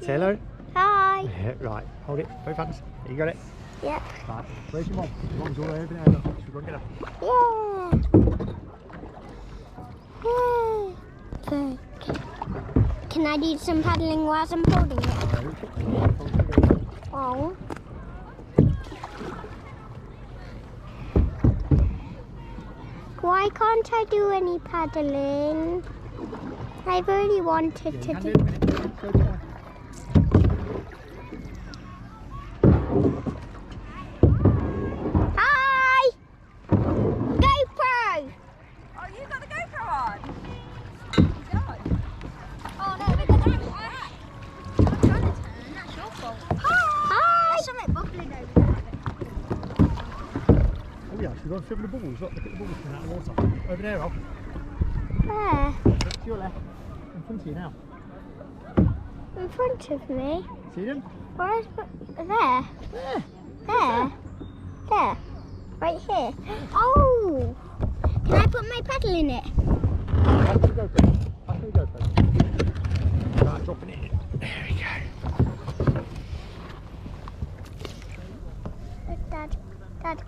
you. Say hello. Hi. Right, hold it. Both hands. You got it? Yep. Right, where's your mom? Your mom's all the way over there. Look, should we go and get her? Yeah. Yay. Can I do some paddling whilst I'm holding it? Oh. Why can't I do any paddling? I really wanted to do. Hi! GoPro! Oh, you got the GoPro on? Oh no, we're gonna turn. I'm trying to turn, that's your fault. Hi! There's something bubbling over there. Oh yeah, she's going to swim with the bubbles. Look at the bubbles coming out of the water. Over there, Rob. Where? Look to your left. In front of you now. In front of me? See them? Where is there? There. There? There? Right here? Oh! Can I put my paddle in it? Back to the GoPro. Back to the GoPro. Right, dropping it in. There we go. Look, Dad. Dad.